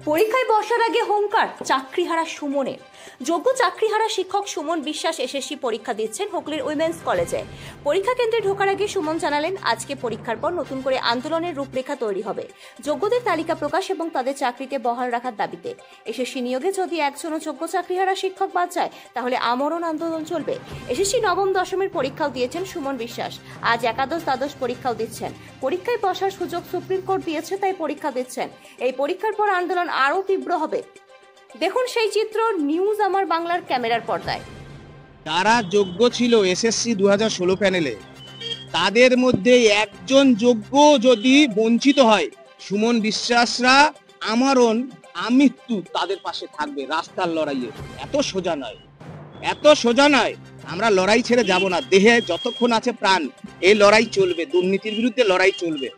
পরীক্ষায় বসার আগে হুঙ্কার চাকরিহারা সুমনের। যোগ্য চাকরিহারা শিক্ষক সুমন বিশ্বাস এসএসসি পরীক্ষা দিচ্ছেন হুগলির উইমেন্স কলেজে। পরীক্ষা কেন্দ্রে ঢোকার আগে সুমন জানালেন, আজকে পরীক্ষার পর নতুন করে আন্দোলনের রূপরেখা তৈরি হবে যোগ্যদের তালিকা প্রকাশ এবং তাদের চাকরিতে বহাল রাখার দাবিতে। এসএসসি নিয়োগে যদি একজনও যোগ্য চাকরিহারা শিক্ষক বাদ যায় তাহলে আমরণ আন্দোলন চলবে। এসএসসি নবম দশমের পরীক্ষাও দিয়েছেন সুমন বিশ্বাস, আজ একাদশ দ্বাদশ পরীক্ষাও দিচ্ছেন। পরীক্ষায় বসার সুযোগ সুপ্রিম কোর্ট দিয়েছে, তাই পরীক্ষা দিচ্ছেন। এই পরীক্ষার পর আন্দোলন আরো তীব্র হবে। দেখুন সেই চিত্র নিউজ আমার বাংলার ক্যামেরার পর্দায়। যারা যোগ্য ছিল এসএসসি 2016 প্যানেলে, তাদের মধ্যে একজন যোগ্য যদি বঞ্চিত হয়, সুমন বিশ্বাসরা আমরণ আমৃত্যু তাদের পাশে থাকবে রাস্তার লড়াইয়ে। এত সোজা নয়, এত সোজা নয়। আমরা লড়াই ছেড়ে যাব না। দেহে যতক্ষণ আছে প্রাণ, এই লড়াই চলবে, দুর্নীতির বিরুদ্ধে লড়াই চলবে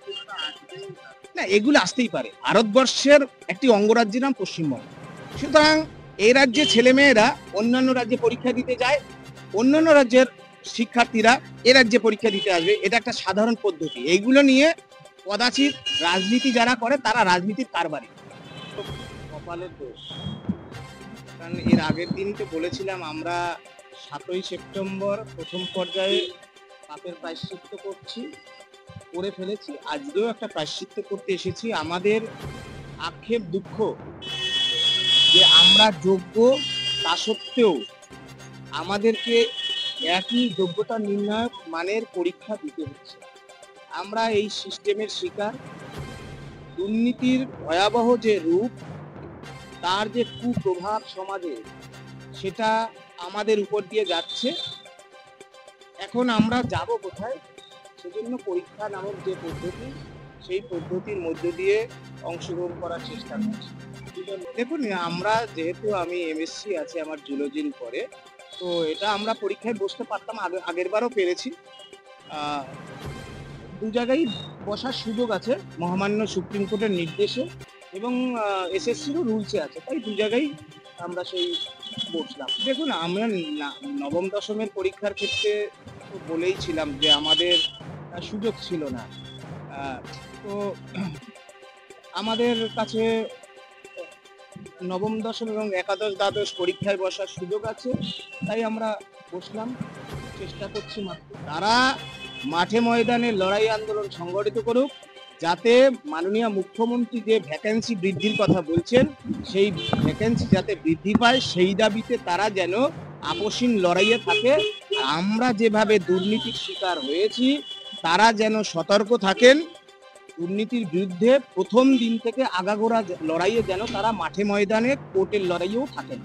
না। এগুলো আসতেই পারে। ভারতবর্ষের একটি অঙ্গরাজ্যের নাম পশ্চিমবঙ্গ। সুতরাং এই রাজ্যে ছেলেমেয়েরা অন্যান্য রাজ্যে পরীক্ষা দিতে যায়, অন্যান্য রাজ্যের শিক্ষার্থীরা এ রাজ্যে পরীক্ষা দিতে আসবে। এটা একটা সাধারণ পদ্ধতি। এইগুলো নিয়ে কদাচিৎ রাজনীতি যারা করে তারা রাজনীতির কারবারি। কপালের দোষ। কারণ এর আগের দিনই তো বলেছিলাম আমরা 7ই সেপ্টেম্বর প্রথম পর্যায়ে পাপের প্রায়শ্চিত্ত করে ফেলেছি। আজকেও একটা প্রায়শ্চিত্ত করতে এসেছি। আমাদের আক্ষেপ, দুঃখ যে আমরা যোগ্য, তা সত্ত্বেও আমাদেরকে একই যোগ্যতা নির্ণায়ক মানের পরীক্ষা দিতে হচ্ছে। আমরা এই সিস্টেমের শিকার। দুর্নীতির ভয়াবহ যে রূপ, তার যে কুপ্রভাব সমাজে, সেটা আমাদের উপর দিয়ে যাচ্ছে। এখন আমরা যাব কোথায়? সেজন্য পরীক্ষা নামক যে পদ্ধতি, সেই পদ্ধতির মধ্য দিয়ে অংশগ্রহণ করার চেষ্টা করছি। দেখুন, আমরা যেহেতু আমি এমএসসি আছে আমার জুলজির উপরে, তো এটা আমরা পরীক্ষায় বসতে পারতাম, আগের বারও পেরেছি। দু জায়গায় বসার সুযোগ আছে মহামান্য সুপ্রিম কোর্টের নির্দেশে, এবং এসএসসিরও রুলসে আছে, তাই দু জায়গায় আমরা সেই বসলাম। দেখুন, আমরা নবম দশমের পরীক্ষার ক্ষেত্রে তো বলেইছিলাম যে আমাদের সুযোগ ছিল না। তো আমাদের কাছে নবম দশম এবং একাদশ দ্বাদশ পরীক্ষায় বসার সুযোগ আছে, তাই আমরা বসলাম, চেষ্টা করছি মাত্র। তারা মাঠে ময়দানে লড়াই আন্দোলন সংগঠিত করুক, যাতে মাননীয় মুখ্যমন্ত্রী যে ভ্যাকেন্সি বৃদ্ধির কথা বলছেন, সেই ভ্যাকেন্সি যাতে বৃদ্ধি পায়, সেই দাবিতে তারা যেন আপসীন লড়াইয়ে থাকে। আমরা যেভাবে দুর্নীতির শিকার হয়েছি, তারা যেন সতর্ক থাকেন। দুর্নীতির বিরুদ্ধে প্রথম দিন থেকে আগাগোড়া লড়াইয়ে যেন তারা মাঠে ময়দানে কোর্টের লড়াইয়েও থাকেন।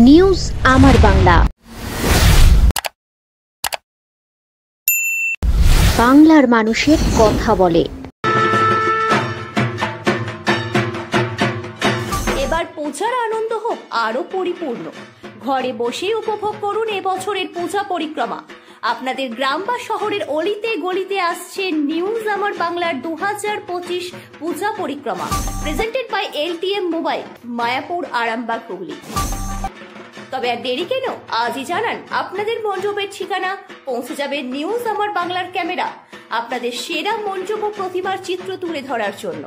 নিউজ আমার বাংলা, বাংলার মানুষের কথা বলে। এবার পূজার আনন্দ হোক আরো পরিপূর্ণ। ঘরে বসে উপভোগ করুন এবছরের পূজা পরিক্রমা। আপনাদের গ্রাম বা শহরের অলিতে গলিতে আসছে নিউজ আমার বাংলার 2025 পূজা পরিক্রমা, presented by LTM mobile, Mayapur, Arambagh, Hooghly. তবে আর দেরি কেন? আজই জানান আপনাদের মণ্ডপের ঠিকানা। পৌঁছে যাবে নিউজ আমার বাংলার ক্যামেরা আপনাদের সেরা মণ্ডপ ও প্রতিমার চিত্র তুলে ধরার জন্য।